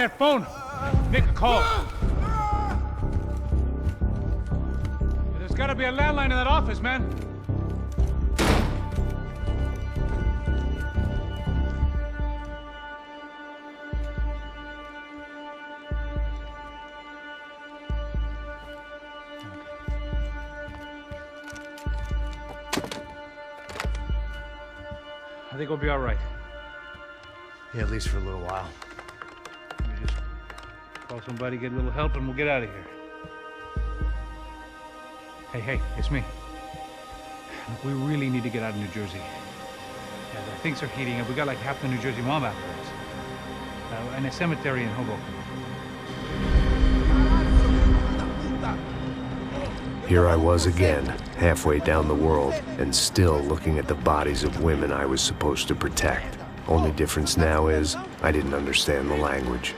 that phone. Make a call. There's gotta be a landline in that office, man. I think we'll be all right. Yeah, at least for a little while. Let me just call somebody, get a little help, and we'll get out of here. Hey, it's me. Look, we really need to get out of New Jersey. Yeah, things are heating up. We got like half the New Jersey mob after us. And a cemetery in Hoboken. Here I was again, halfway down the world, and still looking at the bodies of women I was supposed to protect. Only difference now is, I didn't understand the language.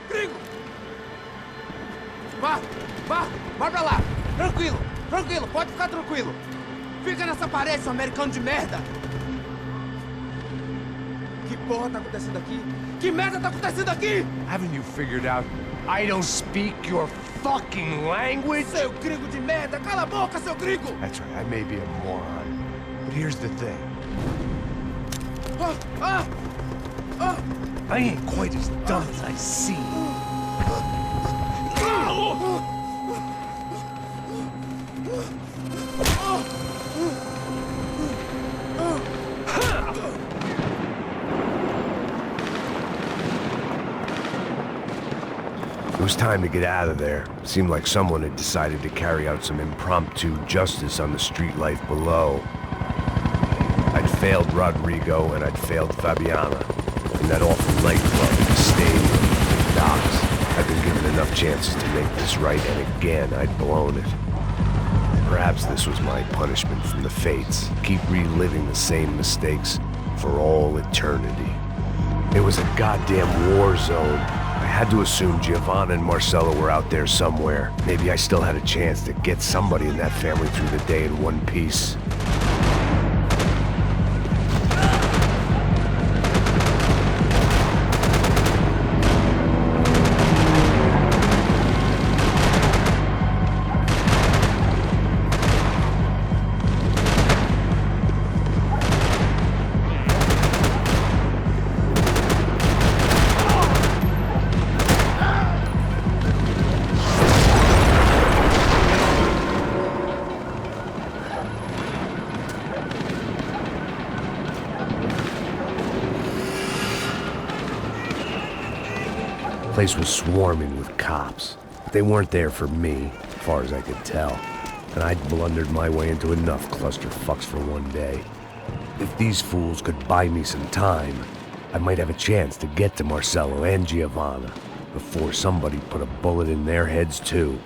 Vai pra lá! Tranquilo, pode ficar tranquilo. Fica nessa parede, seu americano de merda! Que porra tá acontecendo aqui? Que merda tá acontecendo aqui? Haven't you figured out I don't speak your fucking language? Seu gringo de merda! Cala a boca, seu gringo! That's right, I may be a moron, but here's the thing. I ain't quite as dumb as I seem. It was time to get out of there. It seemed like someone had decided to carry out some impromptu justice on the street life below. I'd failed Rodrigo and I'd failed Fabiana. In that awful nightclub, the stadium, the docks. I'd been given enough chances to make this right, and again, I'd blown it. Perhaps this was my punishment from the fates. Keep reliving the same mistakes for all eternity. It was a goddamn war zone. I had to assume Giovanna and Marcella were out there somewhere. Maybe I still had a chance to get somebody in that family through the day in one piece. The place was swarming with cops. They weren't there for me, as far as I could tell. And I'd blundered my way into enough clusterfucks for one day. If these fools could buy me some time, I might have a chance to get to Marcello and Giovanna before somebody put a bullet in their heads too.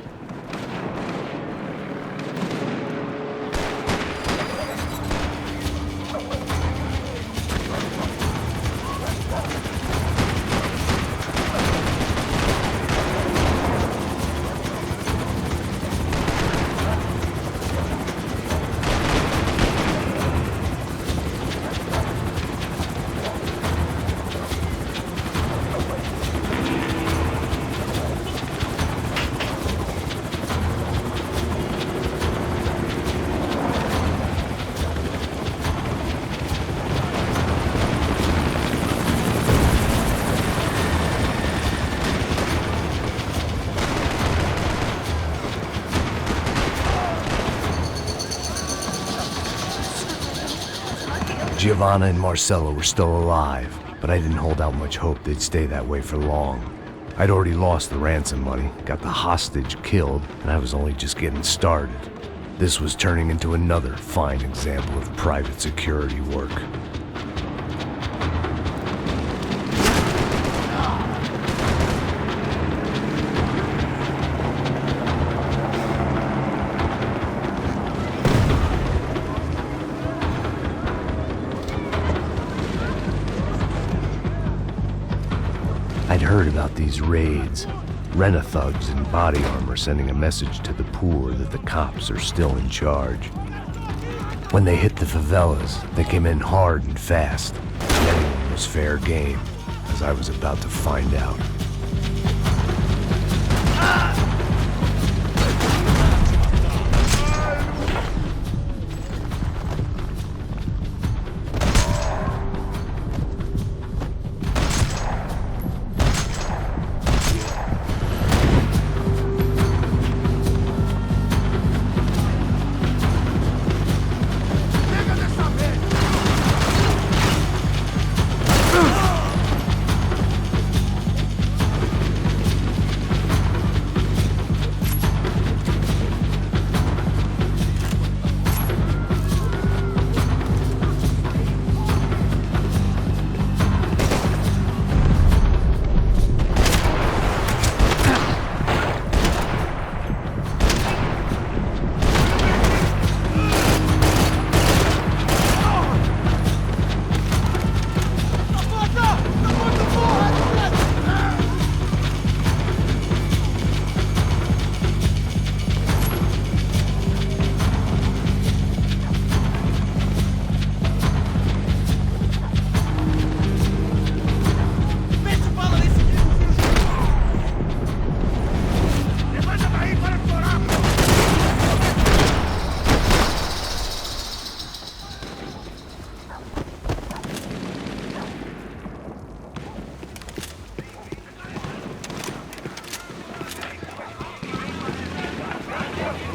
Giovanna and Marcella were still alive, but I didn't hold out much hope they'd stay that way for long. I'd already lost the ransom money, got the hostage killed, and I was only just getting started. This was turning into another fine example of private security work. I'd heard about these raids. Rent-a-thugs in body armor sending a message to the poor that the cops are still in charge. When they hit the favelas, they came in hard and fast. And anyone was fair game, as I was about to find out.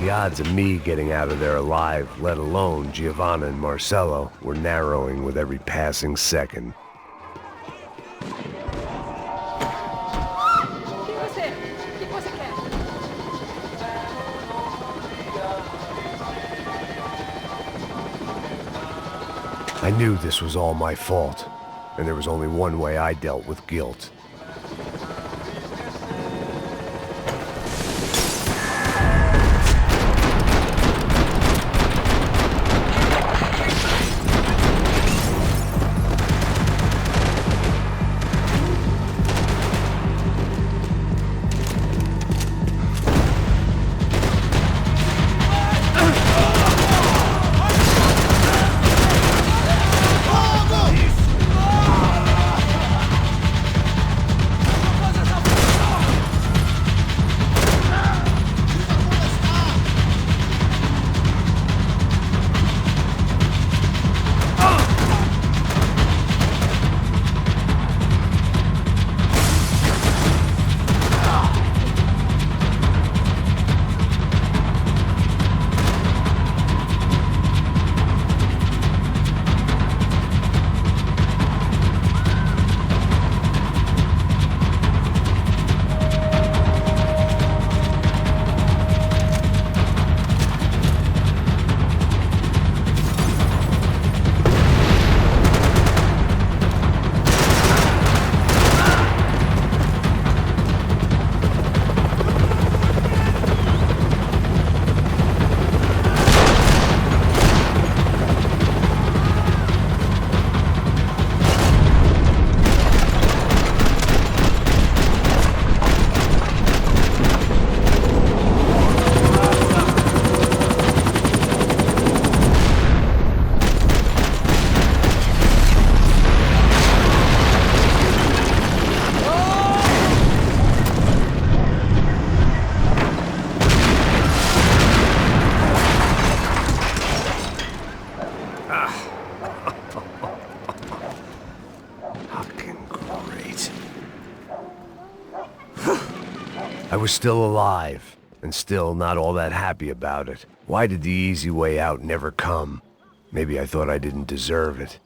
The odds of me getting out of there alive, let alone Giovanna and Marcello, were narrowing with every passing second. I knew this was all my fault, and there was only one way I dealt with guilt. I was still alive, and still not all that happy about it. Why did the easy way out never come? Maybe I thought I didn't deserve it.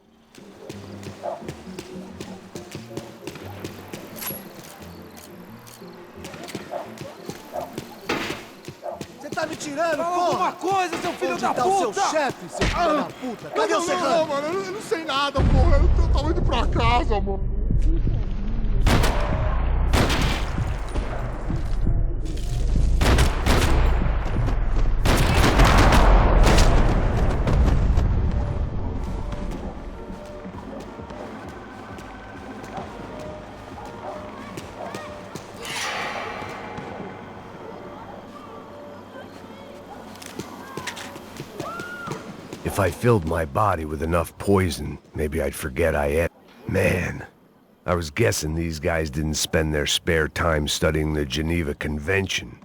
Você tá me tirando, Fala porra! alguma coisa, seu filho Onde da tá puta! o seu chefe, seu filho da puta? Cadê o Não, Serrano? mano, eu não sei nada, porra. Eu tava indo pra casa, mano. If I filled my body with enough poison, maybe I'd forget I ate. Man, I was guessing these guys didn't spend their spare time studying the Geneva Convention.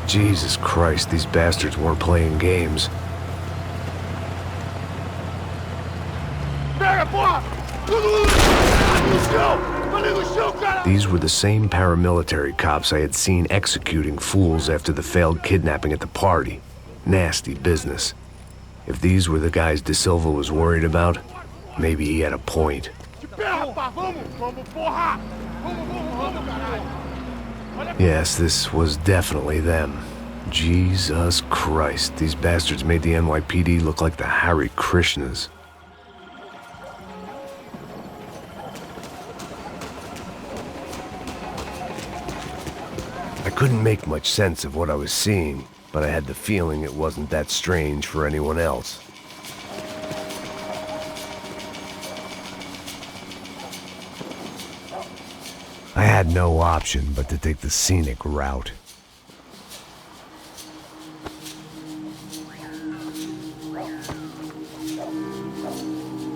Jesus Christ, these bastards weren't playing games. These were the same paramilitary cops I had seen executing fools after the failed kidnapping at the party. Nasty business. If these were the guys De Silva was worried about, maybe he had a point. Yes, this was definitely them. Jesus Christ, these bastards made the NYPD look like the Hare Krishnas. I couldn't make much sense of what I was seeing, but I had the feeling it wasn't that strange for anyone else. I had no option but to take the scenic route.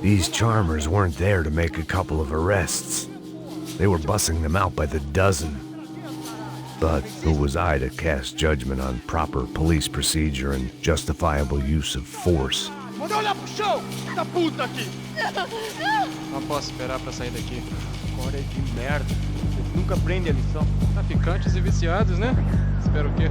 These charmers weren't there to make a couple of arrests. They were bussing them out by the dozen. But who was I to cast judgment on proper police procedure and justifiable use of force? Manda olhar pro chão, da puta aqui! Não posso esperar pra sair daqui. Agora é de merda. Você nunca aprende a lição. Traficantes e viciados, né? Espero o quê?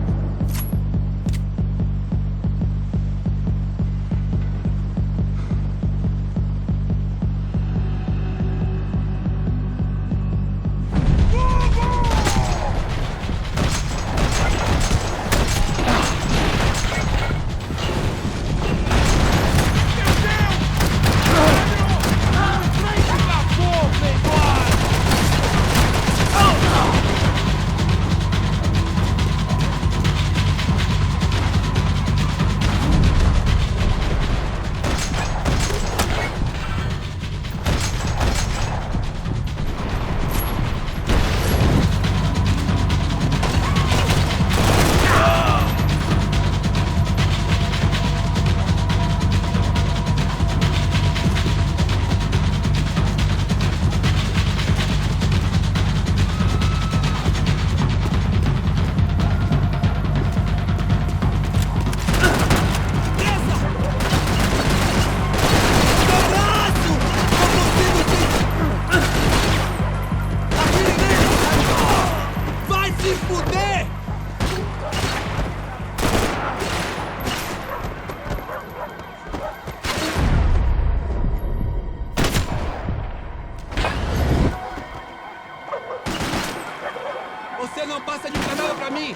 Você não passa de um canal pra mim!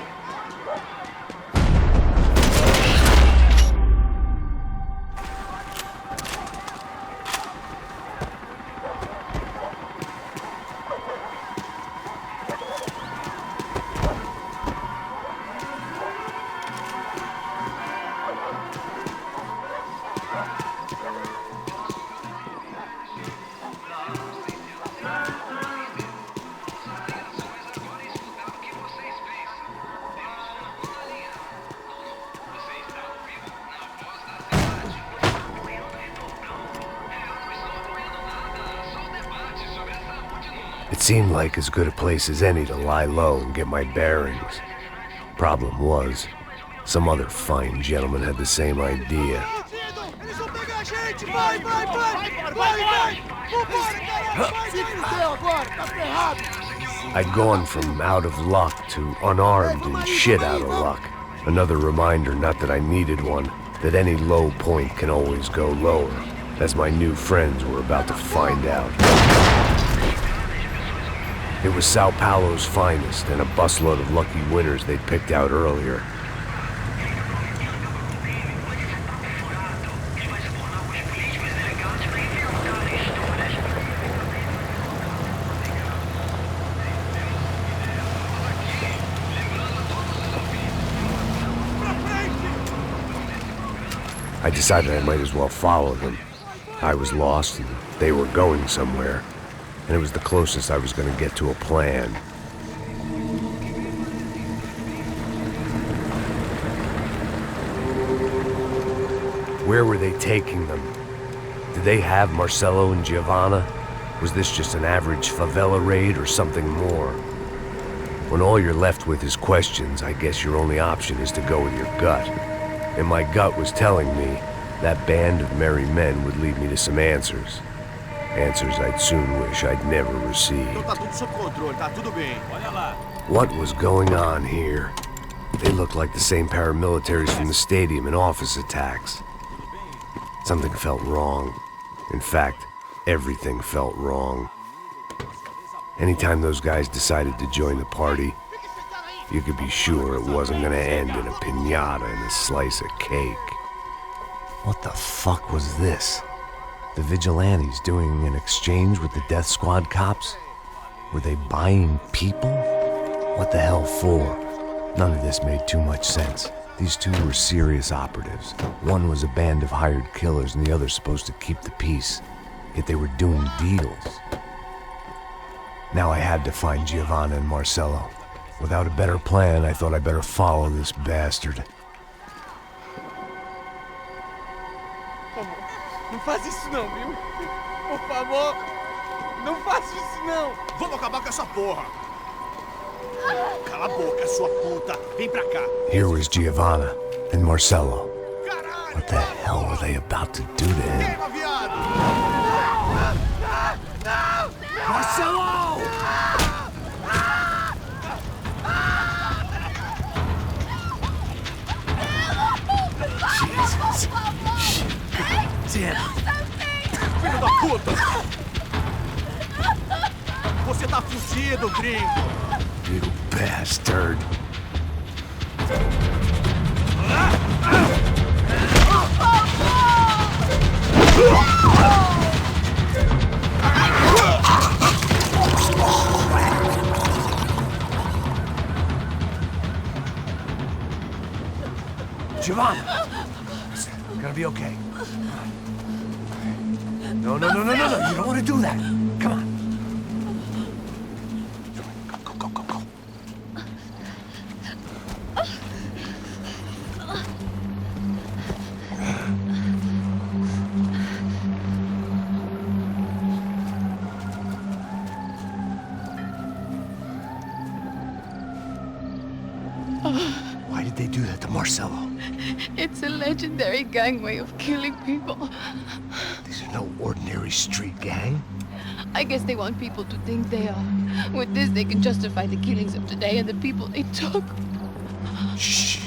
It seemed like as good a place as any to lie low and get my bearings. Problem was, some other fine gentleman had the same idea. Eles vão pegar a gente! Vai! Vambora, caralho! Se fudeu agora, tá ferrado! I'd gone from out of luck to unarmed and shit out of luck. Another reminder, not that I needed one, that any low point can always go lower, as my new friends were about to find out. It was Sao Paulo's finest and a busload of lucky winners they'd picked out earlier. I decided I might as well follow them. I was lost and they were going somewhere, and it was the closest I was going to get to a plan. Where were they taking them? Did they have Marcelo and Giovanna? Was this just an average favela raid or something more? When all you're left with is questions, I guess your only option is to go with your gut. And my gut was telling me that band of merry men would lead me to some answers. Answers I'd soon wish I'd never received. Tá tudo sob controle, tá tudo bem. Olha lá. What was going on here? They looked like the same paramilitaries from the stadium in office attacks. Something felt wrong. In fact, everything felt wrong. Anytime those guys decided to join the party, you could be sure it wasn't gonna end in a piñata and a slice of cake. What the fuck was this? The vigilantes doing an exchange with the death squad cops? Were they buying people? What the hell for? None of this made too much sense. These two were serious operatives. One was a band of hired killers and the other supposed to keep the peace. Yet they were doing deals. Now I had to find Giovanna and Marcelo. Without a better plan, I thought I'd better follow this bastard. Não faz isso não, viu? Por favor, não faça isso não. Vamos acabar com essa porra. Cala a boca, sua puta. Vem pra cá. Here was Giovanna and Marcello. What the hell were they about to do to him? Queima, viado! Marcelo! Jesus. Shit. Filho da puta! Você tá fugido, gringo! You bastard. Giovanna! It's gonna be okay. No. You don't want to do that. Come on. Go. Why did they do that to Marcello? It's a legendary gang way of killing people. These are no ordinary street gang. I guess they want people to think they are. With this, they can justify the killings of today and the people they took. Shh!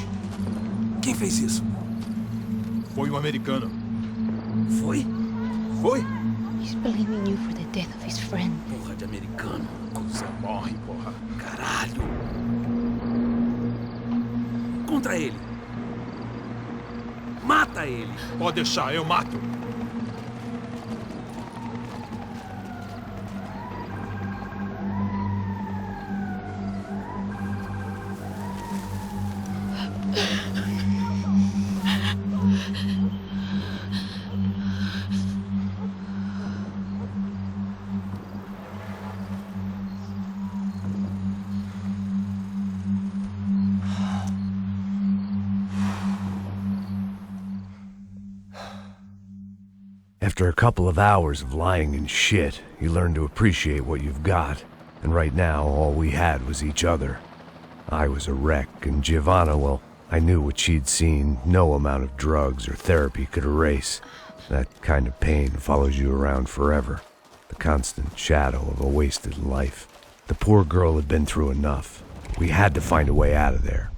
Quem fez isso? Foi americano. Foi? He's blaming you for the death of his friend. Porra de americano. Você morre, porra. Caralho. Contra ele. Mata ele. Pode deixar, eu mato. After a couple of hours of lying in shit, you learn to appreciate what you've got. And right now, all we had was each other. I was a wreck, and Giovanna, well, I knew what she'd seen no amount of drugs or therapy could erase. That kind of pain follows you around forever. The constant shadow of a wasted life. The poor girl had been through enough. We had to find a way out of there.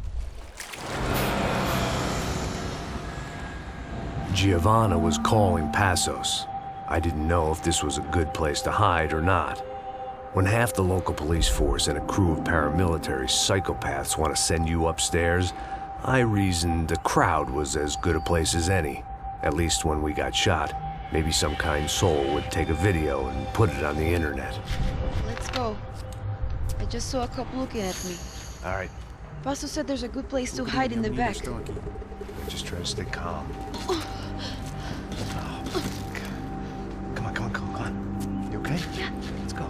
Giovanna was calling Passos. I didn't know if this was a good place to hide or not. When half the local police force and a crew of paramilitary psychopaths want to send you upstairs, I reasoned a crowd was as good a place as any. At least when we got shot, maybe some kind soul would take a video and put it on the internet. Let's go. I just saw a cop looking at me. All right, Pasto said there's a good place to hide in the back. just try to stay calm. Oh, come on. You okay? Yeah. Let's go.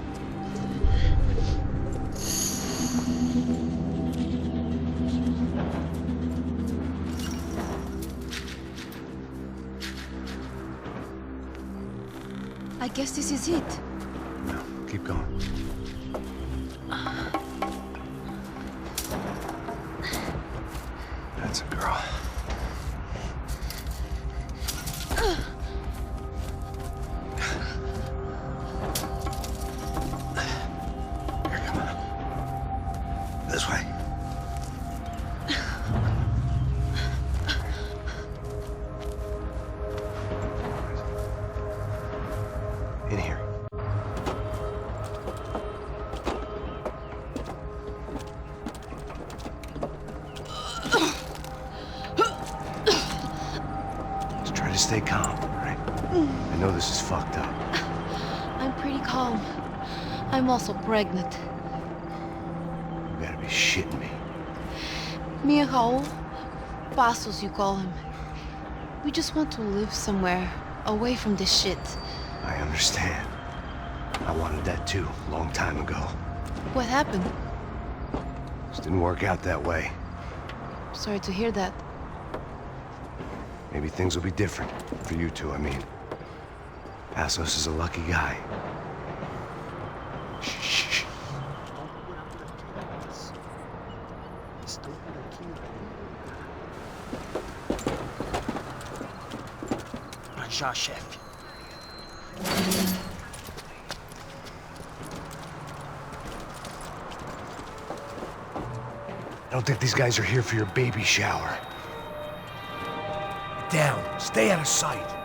I guess this is it. No, keep going. That's a girl. Here, come on. This way. In here. Just try to stay calm, all right? I know this is fucked up. I'm pretty calm. I'm also pregnant. You gotta be shitting me. Me and Raul, Passos you call him. We just want to live somewhere, away from this shit. I understand. I wanted that too, a long time ago. What happened? Just didn't work out that way. Sorry to hear that. Maybe things will be different. For you two, I mean. Passos is a lucky guy. Shh. Já, chefe. I don't think these guys are here for your baby shower. Down. Stay out of sight.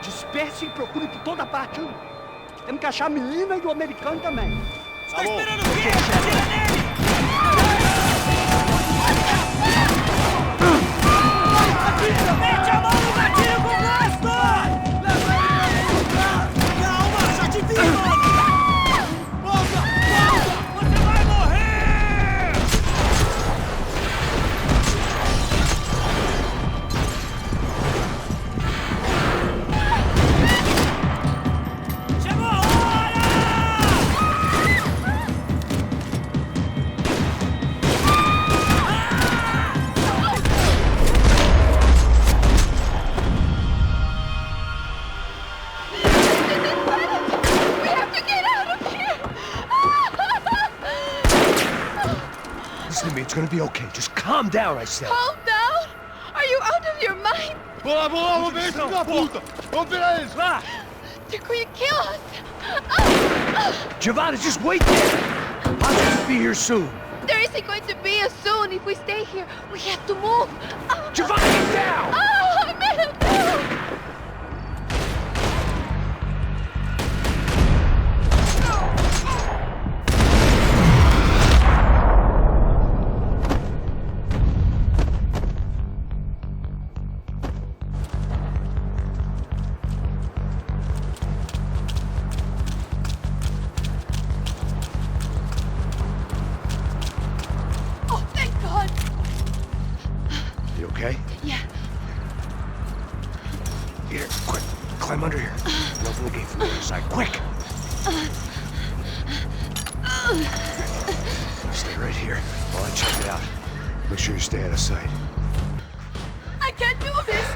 Disperse e procure por toda parte. Temos que achar a menina e o americano também. Tá bom. Esperando o quê? Atira nele! Mete a mão no gatilho com gosto! Calma, já te vi, mano! Volta! Você vai morrer! Chegou a hora! We have to get out of here! Listen to me, it's gonna be okay. Just calm down, I said. Calm down? Are you out of your mind? Vamos ver esse filho da puta! Vamos virar eles, vai! They're going to kill us! Giovanna, just wait there! I'll be here soon. There isn't going to be a soon if we stay here. We have to move. Giovanna, get down! Man! Oh, thank God! You okay? Yeah. Here, quick. Climb under here. And open the gate from the other side. Quick! Stay right here while I check it out. Make sure you stay out of sight. I can't do this!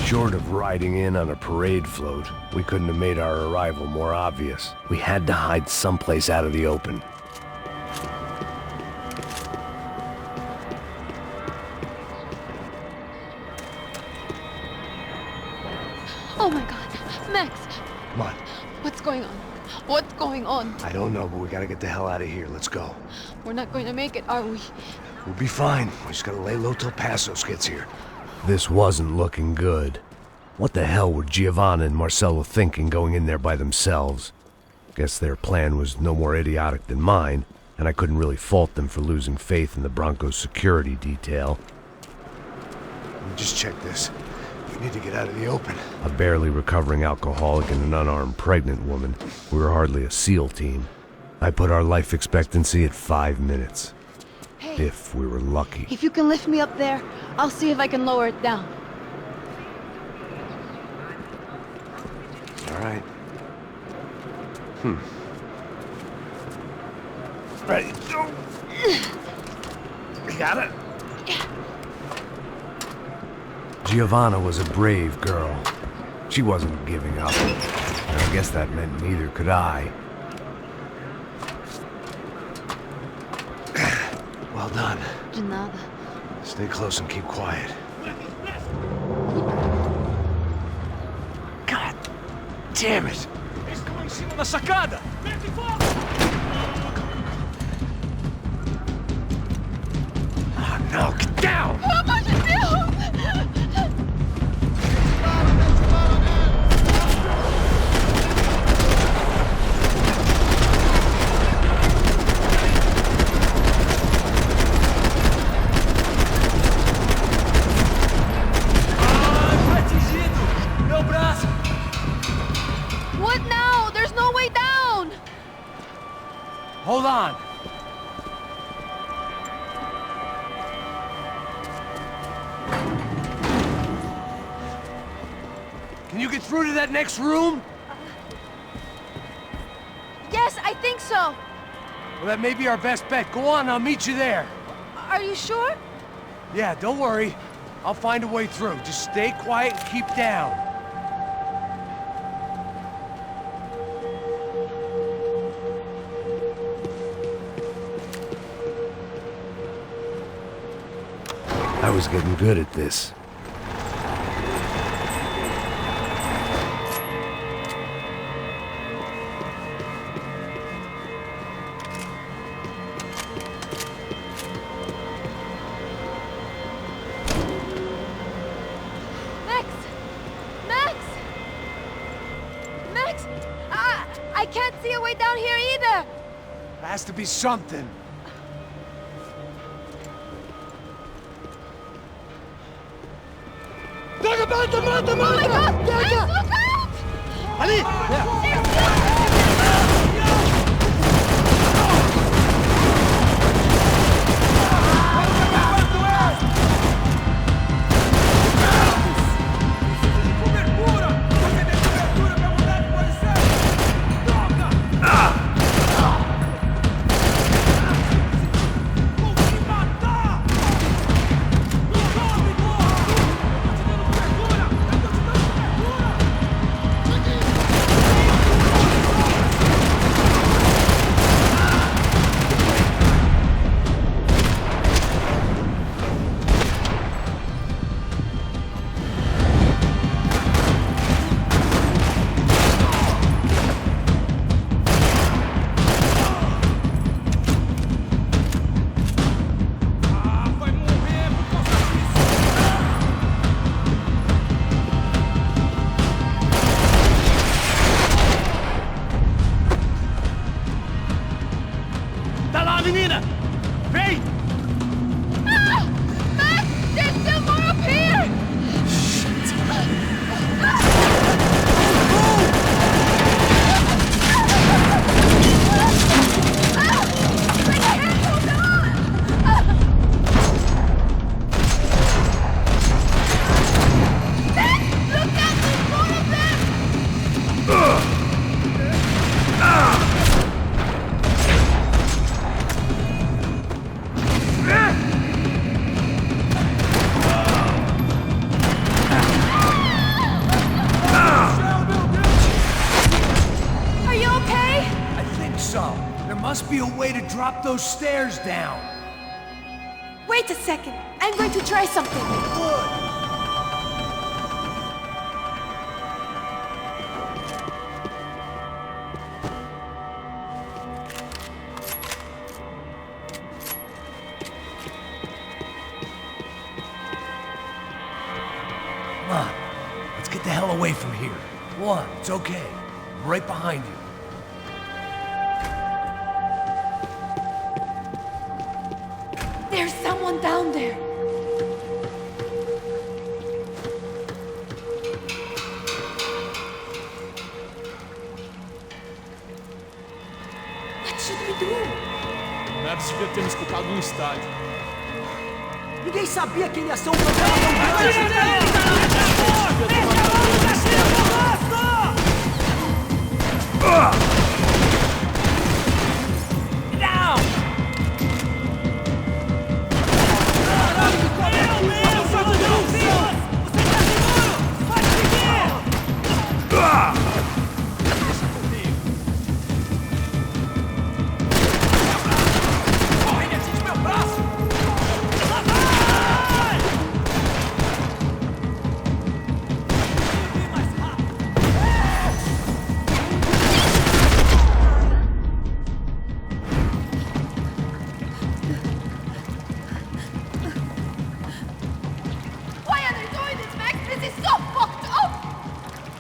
Short of riding in on a parade float, we couldn't have made our arrival more obvious. We had to hide someplace out of the open. Oh my God. Max, Come on. what's going on? What's going on? I don't know, but we gotta get the hell out of here. Let's go. We're not going to make it, are we? We'll be fine. We just gotta lay low till Passos gets here. This wasn't looking good. What the hell were Giovanna and Marcelo thinking going in there by themselves? Guess their plan was no more idiotic than mine. and I couldn't really fault them for losing faith in the Broncos' security detail. Let me just check this. We need to get out of the open. A barely recovering alcoholic and an unarmed pregnant woman. We were hardly a SEAL team. I put our life expectancy at 5 minutes. Hey, If we were lucky. if you can lift me up there, I'll see if I can lower it down. All right. Ready, go. You got it? Giovanna was a brave girl. She wasn't giving up. And I guess that meant neither could I. Well done. De nada. Stay close and keep quiet. God damn it! Na sacada! Oh no, get down! What now? There's no way down! Hold on! Can you get through to that next room? Yes, I think so. Well, that may be our best bet. Go on, I'll meet you there. Are you sure? Yeah, don't worry. I'll find a way through. Just stay quiet and keep down. I was getting good at this. Max! Max! Max! I can't see a way down here either! Has to be something. Oh my god! Max, look out! Ali! Tá lá, menina! Vem! Max! There's still more up here! Are you okay? I think so. There must be a way to drop those stairs down. Wait a second. I'm going to try something. Come on. Let's get the hell away from here. Come on, it's okay. I'm right behind you. one down there. What should we do? Maps devia ter me escutado no estádio. Ninguém sabia que ele ia ser um problema tão grande!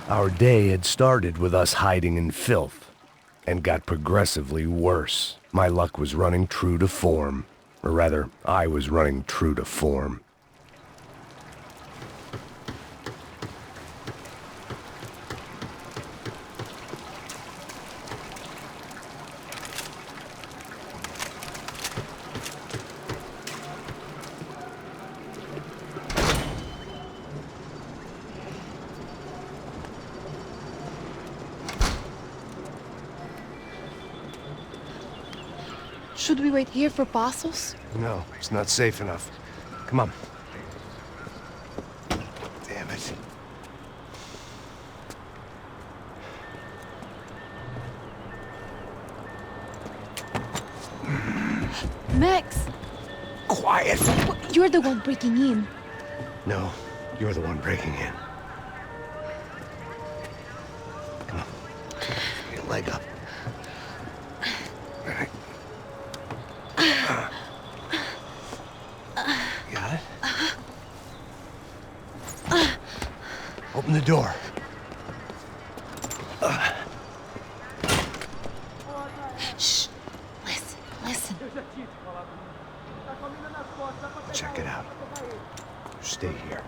Our day had started with us hiding in filth, and got progressively worse. My luck was running true to form. Or rather, I was running true to form. Should we wait here for Passos? No, it's not safe enough. Come on. Damn it. Max! Quiet! You're the one breaking in. No, you're the one breaking in. Come on. Get your leg up. All right. Got it? Open the door. Shh. Listen. Check it out. Stay here.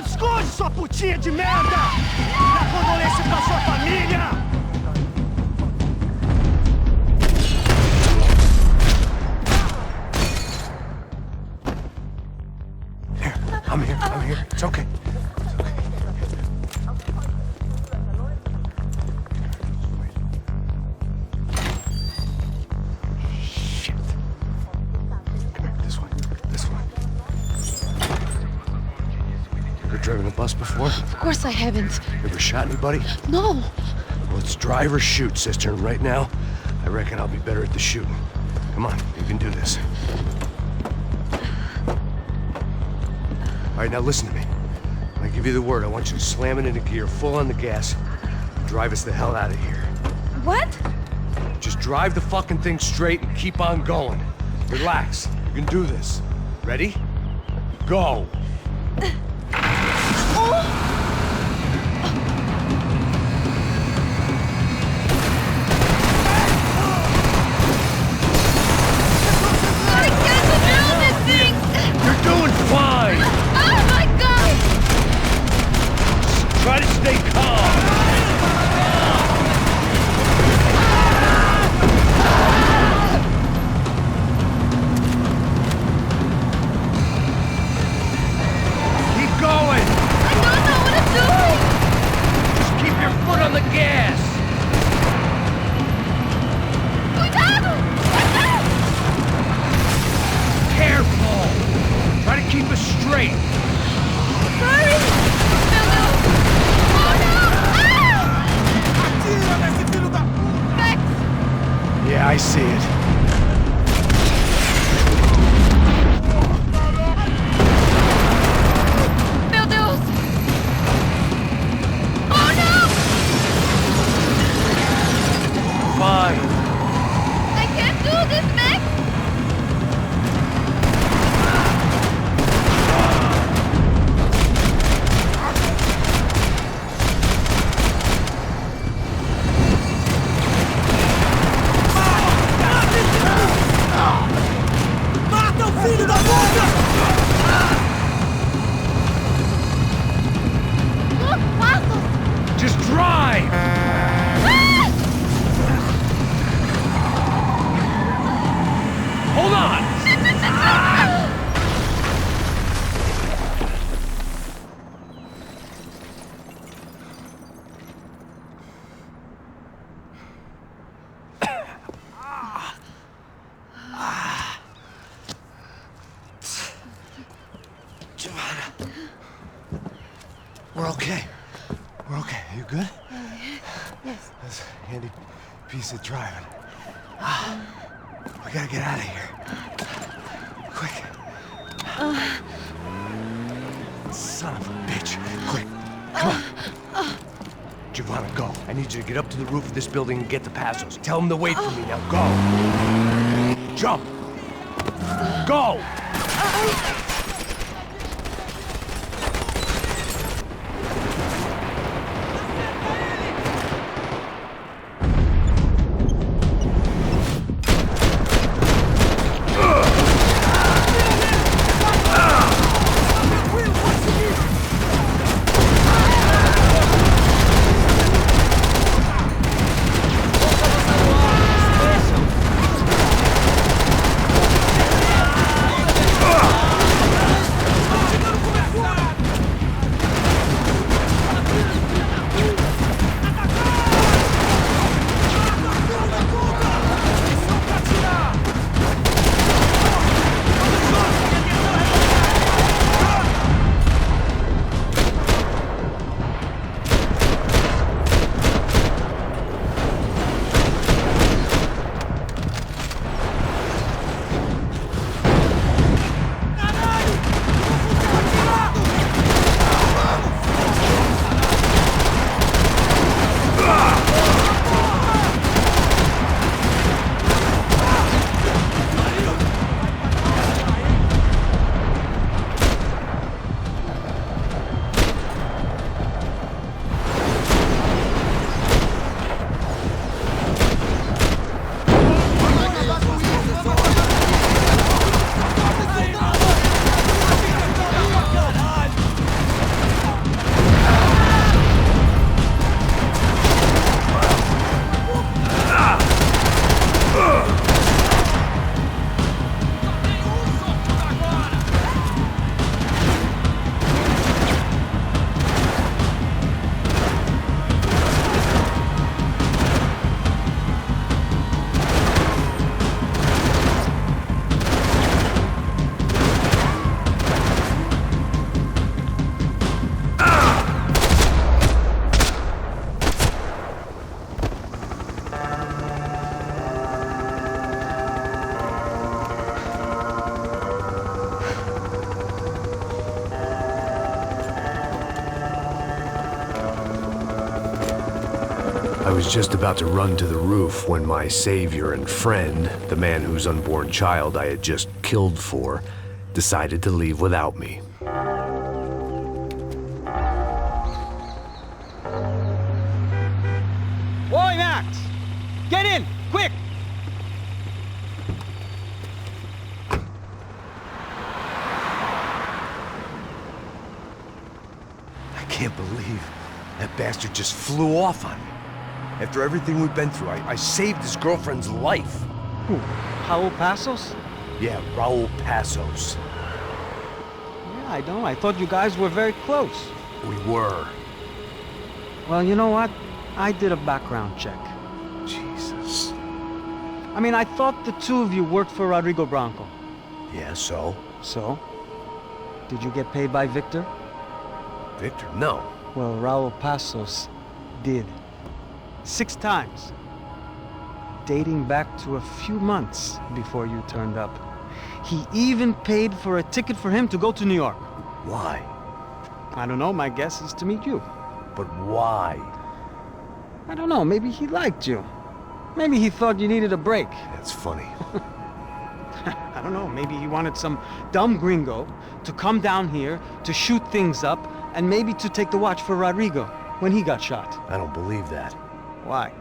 Esconde, sua putinha de merda! Dá condolência pra sua família! I'm here. It's okay. Shit. Come here, this way. Ever driven a bus before? Of course I haven't. Ever shot anybody? No. Well, it's drive or shoot, sister. And right now, I reckon I'll be better at the shooting. Come on, you can do this. All right, now listen to me. When I give you the word, I want you to slam it into gear, full on the gas, and drive us the hell out of here. What? Just drive the fucking thing straight and keep on going. Relax. You can do this. Ready? Go! You're doing fine! Oh my god! Try to stay calm! Keep going! I don't know what I'm doing! Just keep your foot on the gas! Cuidado! Careful! Try to keep us straight! Sorry! Meu Deus! Oh no! Atira nesse filho da... Max! Yeah, I see it. Meu Deus! Oh no! Fine. I can't do this, Max! Mata o filho da puta! Look, passos! Just drive! Hold on! Giovanna. We're okay. We're okay. You good? Yes. That's a handy piece of driving. We gotta get out of here. Quick. Son of a bitch. Quick. Come on. Giovanna, go. I need you to get up to the roof of this building and get the Passos. Tell them to wait for me. Now go. Jump. Go. I was just about to run to the roof when my savior and friend, the man whose unborn child I had just killed for, decided to leave without me. Oi, Max! Get in, quick! I can't believe that bastard just flew off on me. After everything we've been through, I saved his girlfriend's life. Who? Raul Passos? Yeah, Raul Passos. Yeah, I know. I thought you guys were very close. We were. Well, you know what? I did a background check. Jesus. I mean, I thought the two of you worked for Rodrigo Branco. Yeah, so? So? Did you get paid by Victor? Victor? No. Well, Raul Passos did. 6 times. Dating back to a few months before you turned up. He even paid for a ticket for him to go to New York. Why? I don't know, my guess is to meet you. But why? I don't know, maybe he liked you. Maybe he thought you needed a break. That's funny. I don't know, maybe he wanted some dumb gringo to come down here to shoot things up and maybe to take the watch for Rodrigo when he got shot. I don't believe that. Why?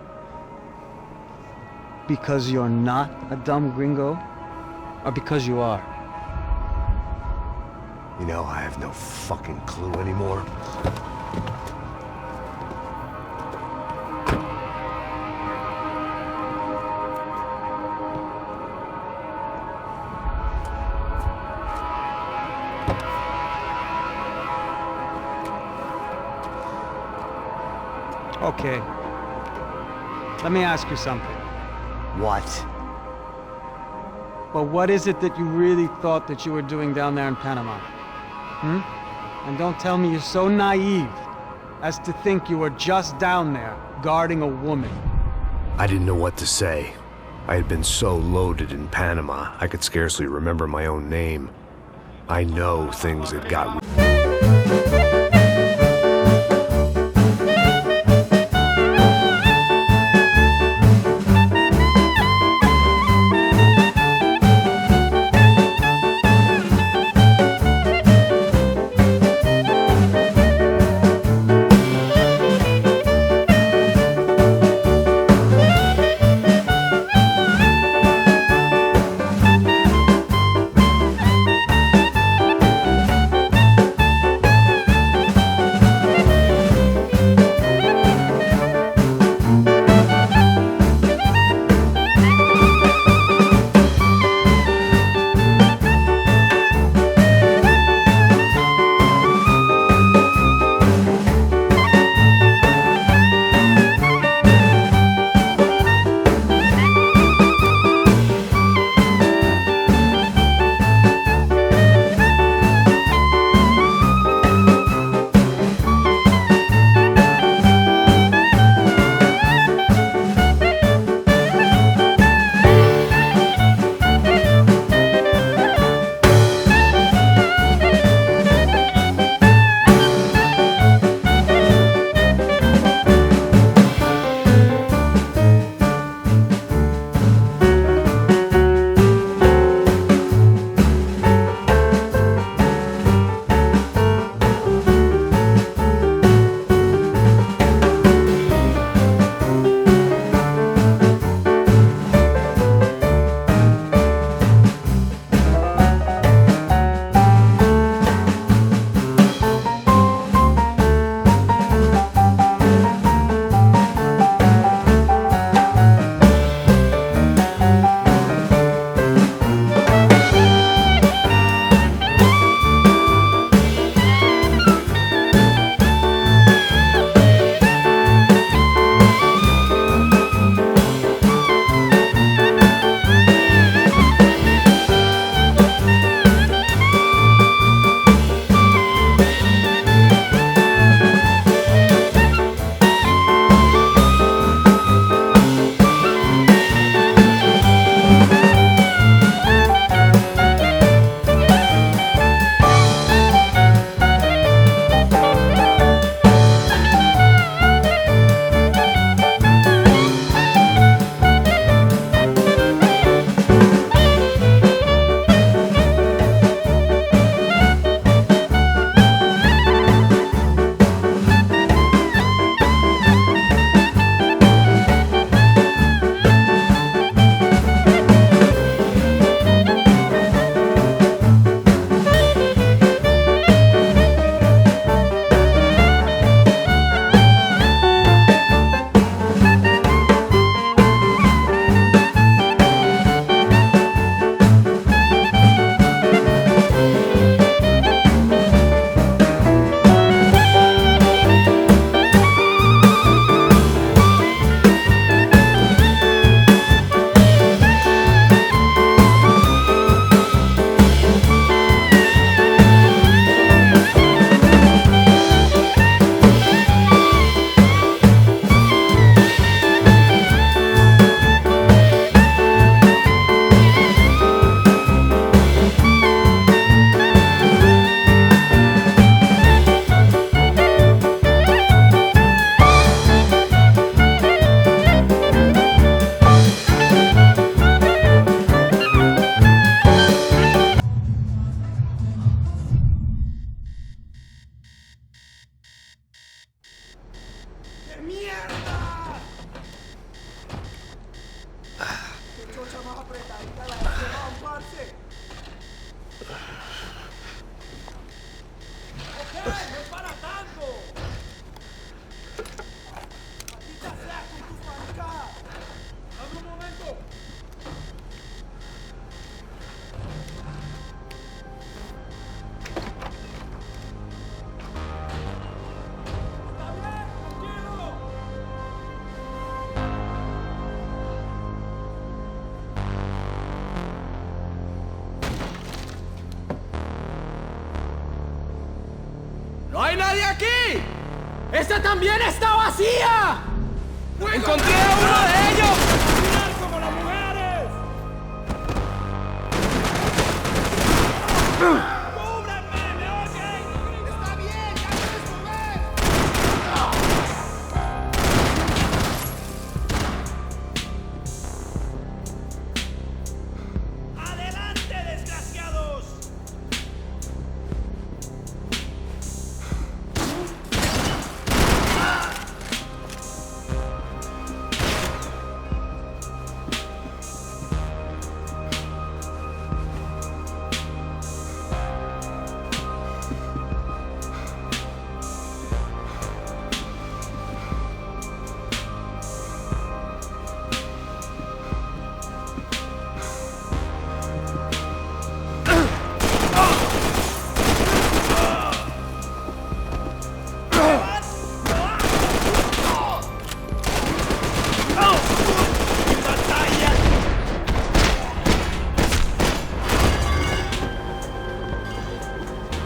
Because you're not a dumb gringo? Or because you are? You know, I have no fucking clue anymore. Okay. Let me ask you something. What? Well, what is it that you really thought that you were doing down there in Panama? And don't tell me you're so naive as to think you were just down there guarding a woman. I didn't know what to say. I had been so loaded in Panama, I could scarcely remember my own name. I know things had got ¡No hay nadie aquí! ¡Esta también está vacía! ¡Encontré a uno de ellos! ¡Mirar como las mujeres! ¡Cúbranme! ¿Me oyen? ¡Está bien! ¡Ya puedes mover! ¡Adelante, desgraciados!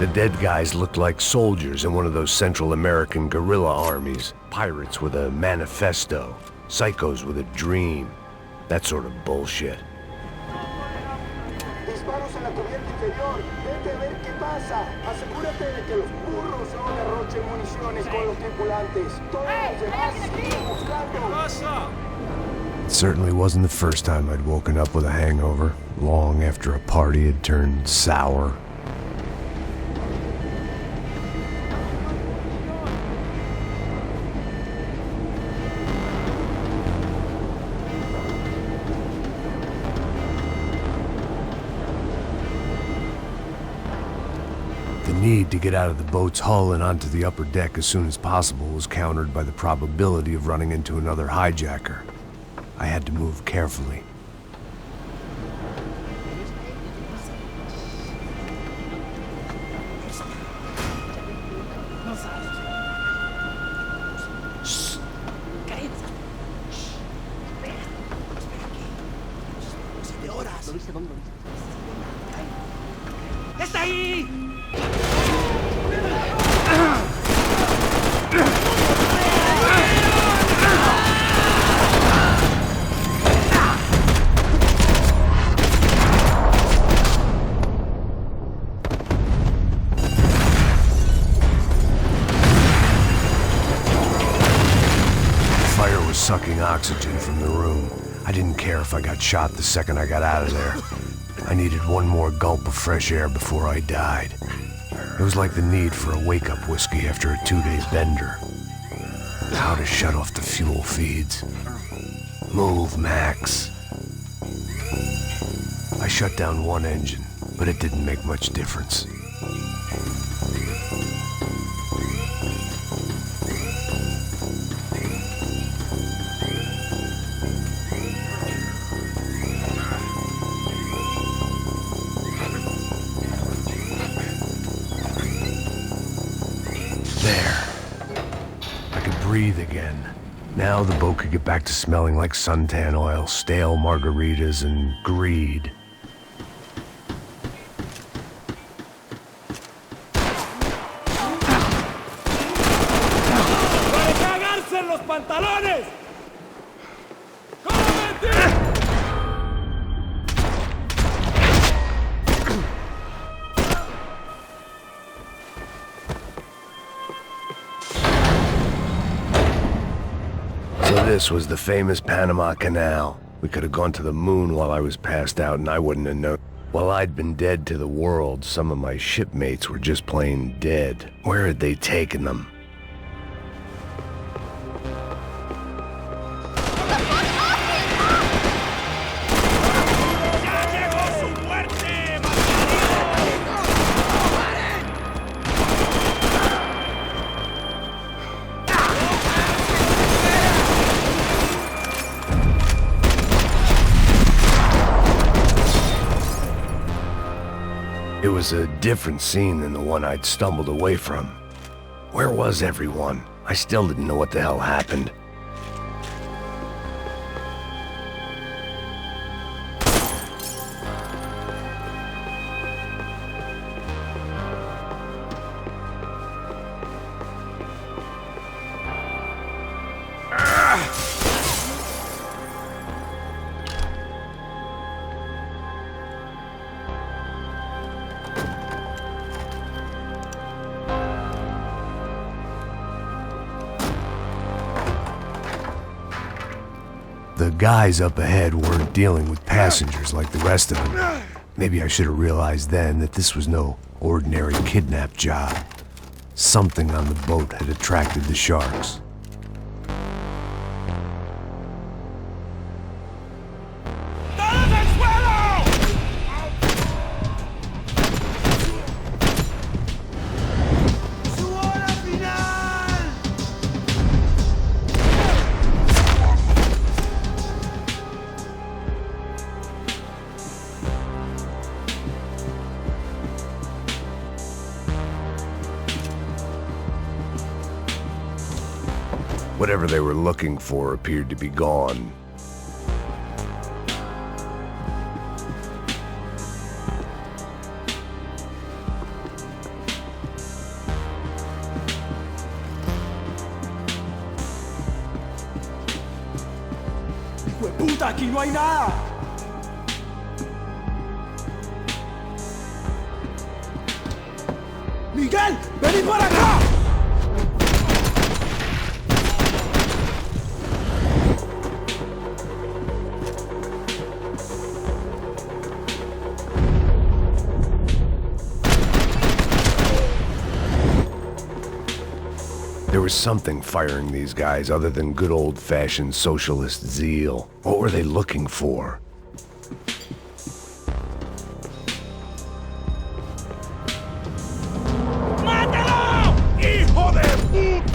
The dead guys looked like soldiers in one of those Central American guerrilla armies. Pirates with a manifesto. Psychos with a dream. That sort of bullshit. Disparos en la cubierta inferior. Vete a ver qué pasa. Asegúrate de que los burros no derrochen municiones con los tripulantes. Todos los demás siguen buscando. It certainly wasn't the first time I'd woken up with a hangover, long after a party had turned sour. The need to get out of the boat's hull and onto the upper deck as soon as possible was countered by the probability of running into another hijacker. I had to move carefully. ¡Está ahí! Fire was sucking oxygen from the room. I didn't care if I got shot the second I got out of there. I needed one more gulp of fresh air before I died. It was like the need for a wake-up whiskey after a 2-day bender. How to shut off the fuel feeds. Move, Max. I shut down one engine, but it didn't make much difference. Breathe again. Now the boat could get back to smelling like suntan oil, stale margaritas, and greed. ¡Para cagarse en los pantalones! So this was the famous Panama Canal. We could have gone to the moon while I was passed out and I wouldn't have known. While I'd been dead to the world, some of my shipmates were just plain dead. Where had they taken them? It was a different scene than the one I'd stumbled away from. Where was everyone? I still didn't know what the hell happened. The guys up ahead weren't dealing with passengers like the rest of them. Maybe I should have realized then that this was no ordinary kidnap job. Something on the boat had attracted the sharks. Whatever they were looking for appeared to be gone. ¡Puta, aquí no hay nada! ¡Miguel, vení para acá! There was something firing these guys other than good old-fashioned socialist zeal. What were they looking for? ¡Mátalo! ¡Hijo de puta!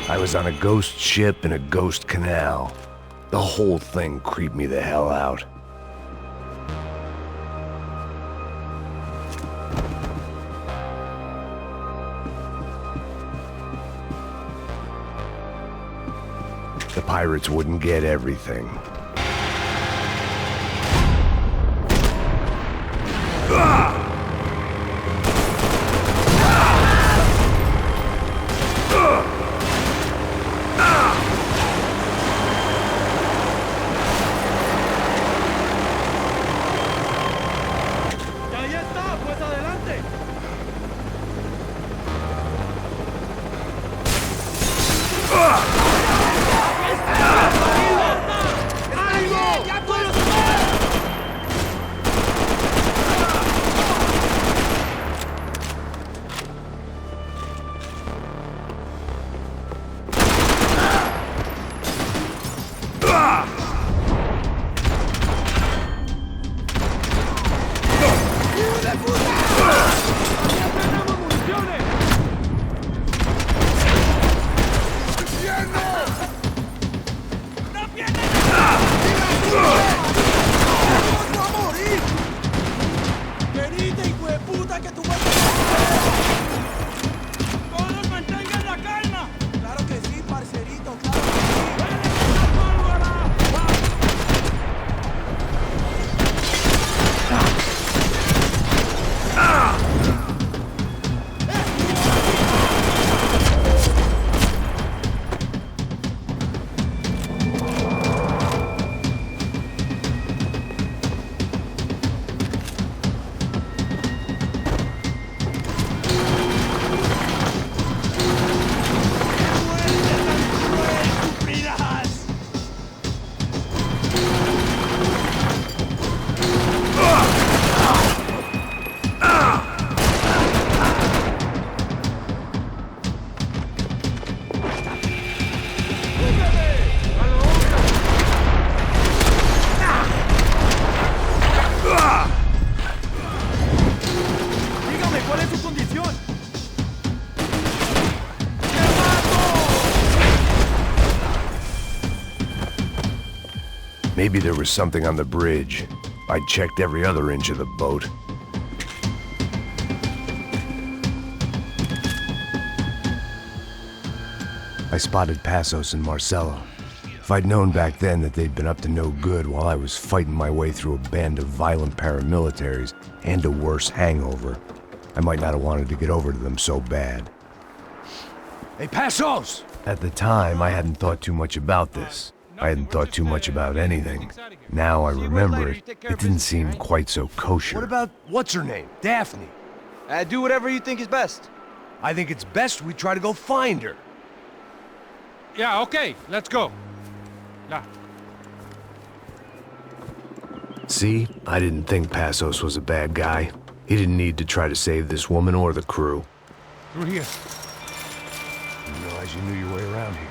I was on a ghost ship in a ghost canal. The whole thing creeped me the hell out. The pirates wouldn't get everything. ¡No Maybe there was something on the bridge. I checked every other inch of the boat. I spotted Passos and Marcelo. If I'd known back then that they'd been up to no good while I was fighting my way through a band of violent paramilitaries and a worse hangover, I might not have wanted to get over to them so bad. Hey, Passos! At the time, I hadn't thought too much about this. I hadn't thought too much about anything. Now I remember it, it didn't seem quite so kosher. What about, what's her name? Daphne? Do whatever you think is best. I think it's best we try to go find her. Yeah, okay, let's go. Yeah. See, I didn't think Passos was a bad guy. He didn't need to try to save this woman or the crew. Through here. Didn't realize you knew your way around here.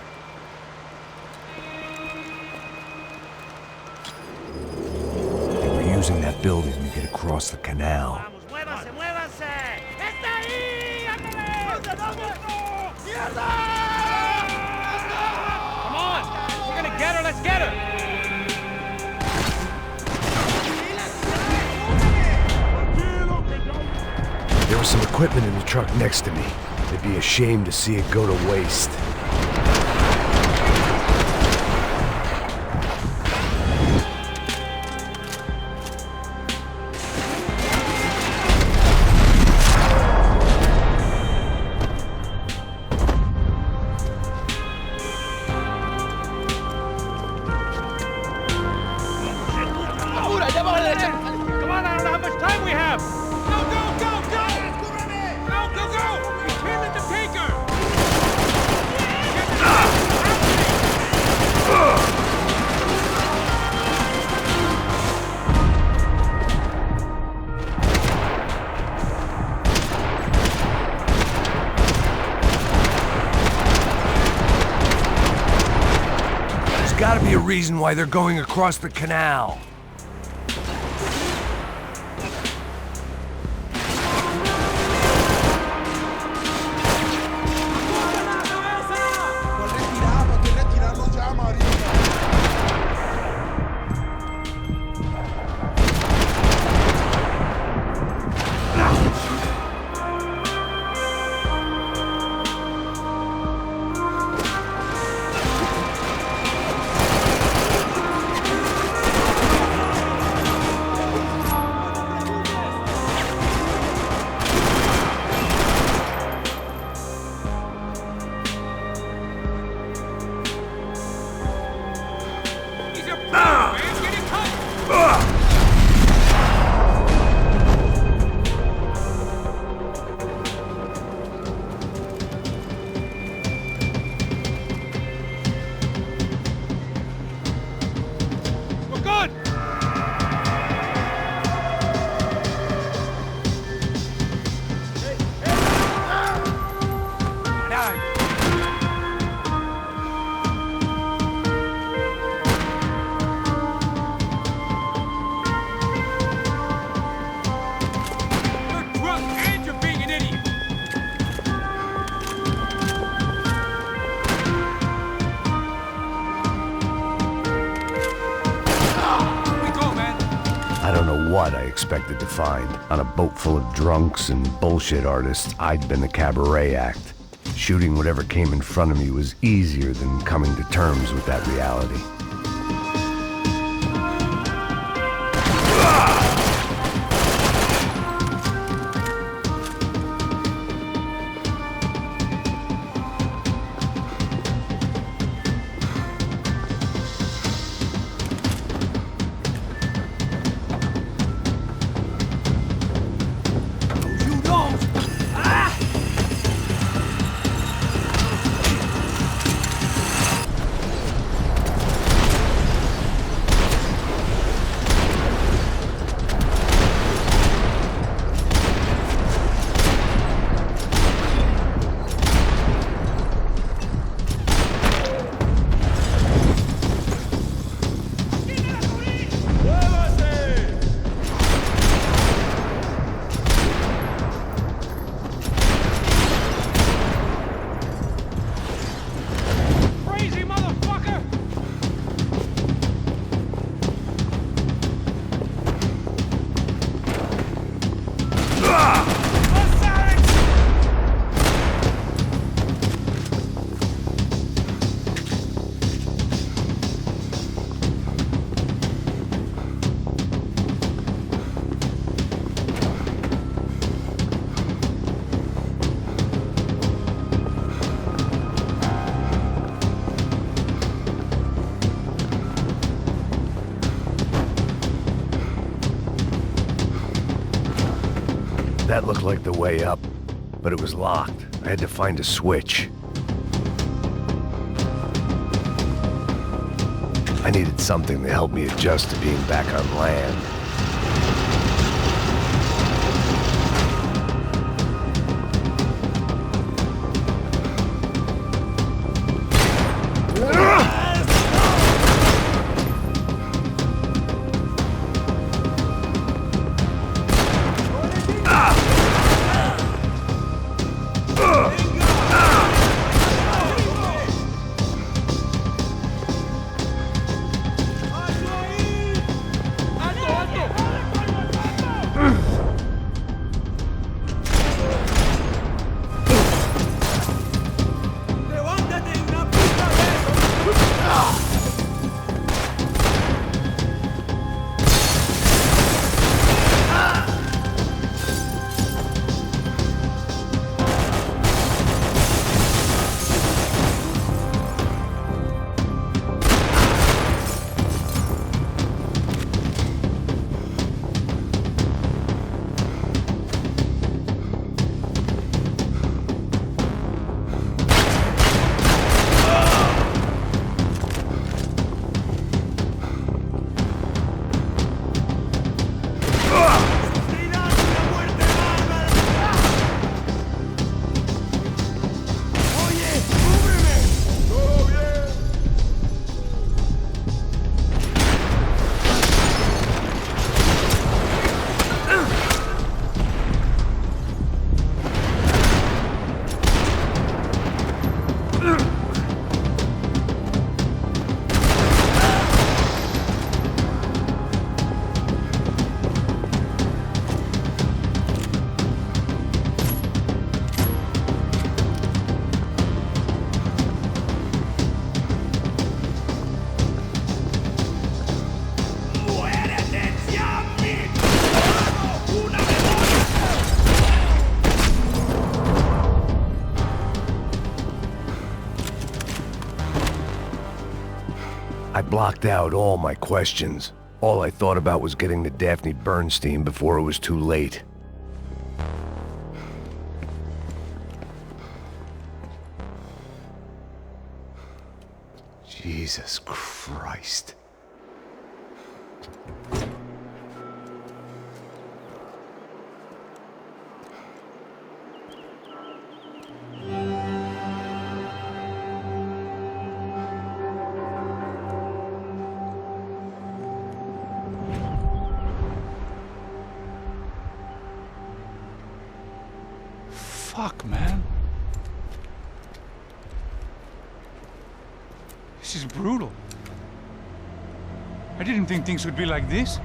They were using that building to get across the canal. ¡Muévanse, muévanse! ¡Está ahí! ¡Mierda! Come on! We're gonna get her, let's get her! There was some equipment in the truck next to me. It'd be a shame to see it go to waste. Come on, I don't know how much time we have! Go, go, go, go! Go, go, go! We can't let them take her! There's gotta be a reason why they're going across the canal. What I expected to find. On a boat full of drunks and bullshit artists, I'd been the cabaret act. Shooting whatever came in front of me was easier than coming to terms with that reality. That looked like the way up, but it was locked. I had to find a switch. I needed something to help me adjust to being back on land. I blocked out all my questions. All I thought about was getting to Daphne Bernstein before it was too late. Jesus Christ. Fuck, man. This is brutal. I didn't think things would be like this.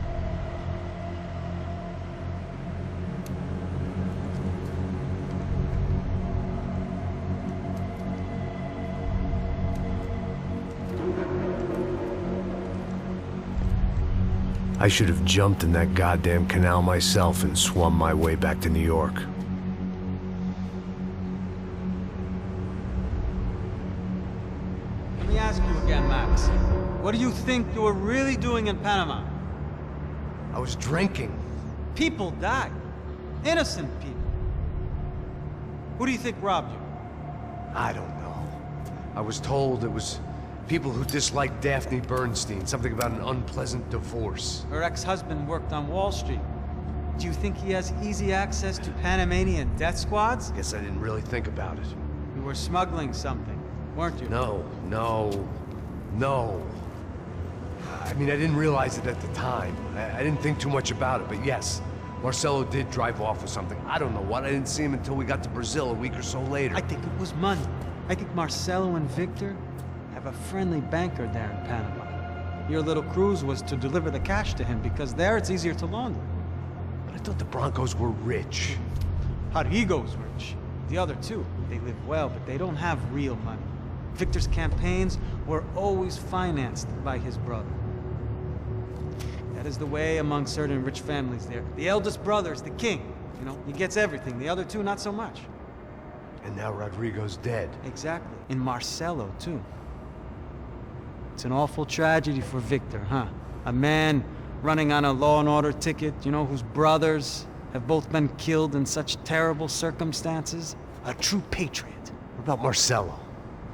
I should have jumped in that goddamn canal myself and swum my way back to New York. Let me ask you again, Max. What do you think you were really doing in Panama? I was drinking. People died. Innocent people. Who do you think robbed you? I don't know. I was told it was people who disliked Daphne Bernstein, something about an unpleasant divorce. Her ex-husband worked on Wall Street. Do you think he has easy access to Panamanian death squads? Guess I didn't really think about it. You were smuggling something, weren't you? No. I mean, I didn't realize it at the time. I didn't think too much about it, but yes, Marcelo did drive off with something. I don't know what. I didn't see him until we got to Brazil a week or so later. I think it was money. I think Marcelo and Victor have a friendly banker there in Panama. Your little cruise was to deliver the cash to him because there it's easier to launder. But I thought the Broncos were rich. Rodrigo's rich. The other two, they live well, but they don't have real money. Victor's campaigns were always financed by his brother. That is the way among certain rich families there. The eldest brother is the king. You know, he gets everything. The other two, not so much. And now Rodrigo's dead. Exactly. And Marcelo, too. It's an awful tragedy for Victor, huh? A man running on a law and order ticket, you know, whose brothers have both been killed in such terrible circumstances. A true patriot. What about Marcello?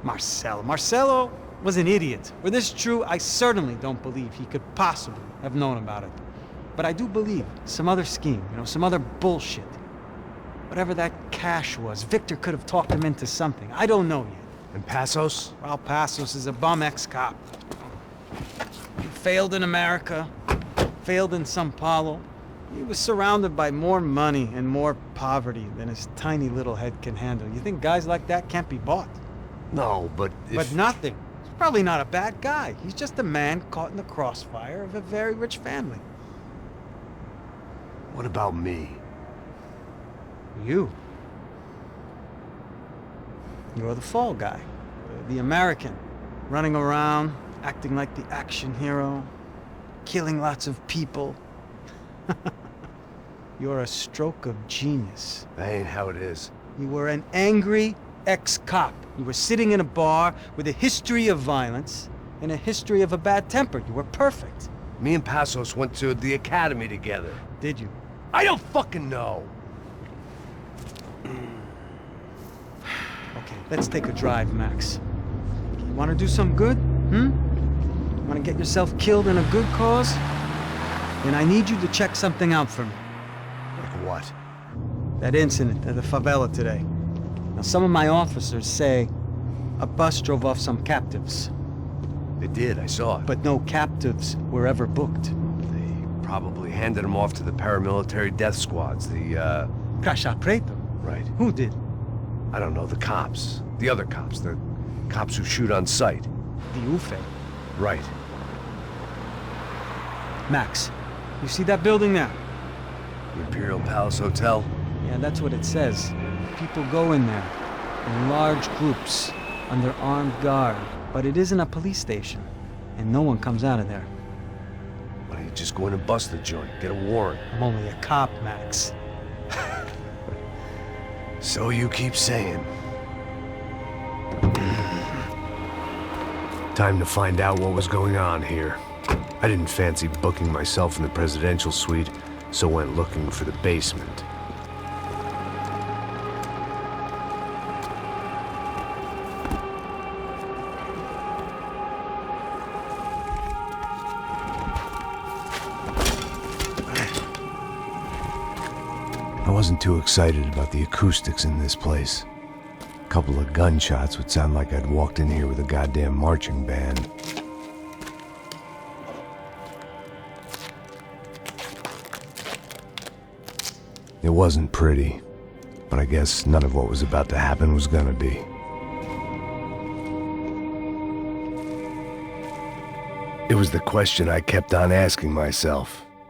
Marcello was an idiot. Were this true, I certainly don't believe he could possibly have known about it. But I do believe some other scheme, some other bullshit. Whatever that cash was, Victor could have talked him into something. I don't know yet. And Passos? Raul Passos is a bum ex-cop. He failed in America, failed in Sao Paulo. He was surrounded by more money and more poverty than his tiny little head can handle. You think guys like that can't be bought? No, but But nothing. He's probably not a bad guy. He's just a man caught in the crossfire of a very rich family. What about me? You. You're the fall guy. The American. Running around, acting like the action hero. Killing lots of people. You're a stroke of genius. That ain't how it is. You were an angry ex-cop. You were sitting in a bar with a history of violence and a history of a bad temper. You were perfect. Me and Passos went to the academy together. Did you? I don't fucking know. Okay, let's take a drive, Max. You want to do some good? Want to get yourself killed in a good cause? Then I need you to check something out for me. Like what? That incident at the favela today. Now, some of my officers say a bus drove off some captives. They did, I saw it. But no captives were ever booked. They probably handed them off to the paramilitary death squads, the, Caixa Preto? Right. Who did? I don't know, the cops. The other cops. The cops who shoot on sight. The UFE. Right. Max, you see that building there? The Imperial Palace Hotel? Yeah, that's what it says. People go in there, in large groups, under armed guard. But it isn't a police station, and no one comes out of there. Why don't you just go in and bust the joint, get a warrant? I'm only a cop, Max. So you keep saying. Time to find out what was going on here. I didn't fancy booking myself in the presidential suite, so went looking for the basement. I wasn't too excited about the acoustics in this place. A couple of gunshots would sound like I'd walked in here with a goddamn marching band. It wasn't pretty, but I guess none of what was about to happen was gonna be. It was the question I kept on asking myself.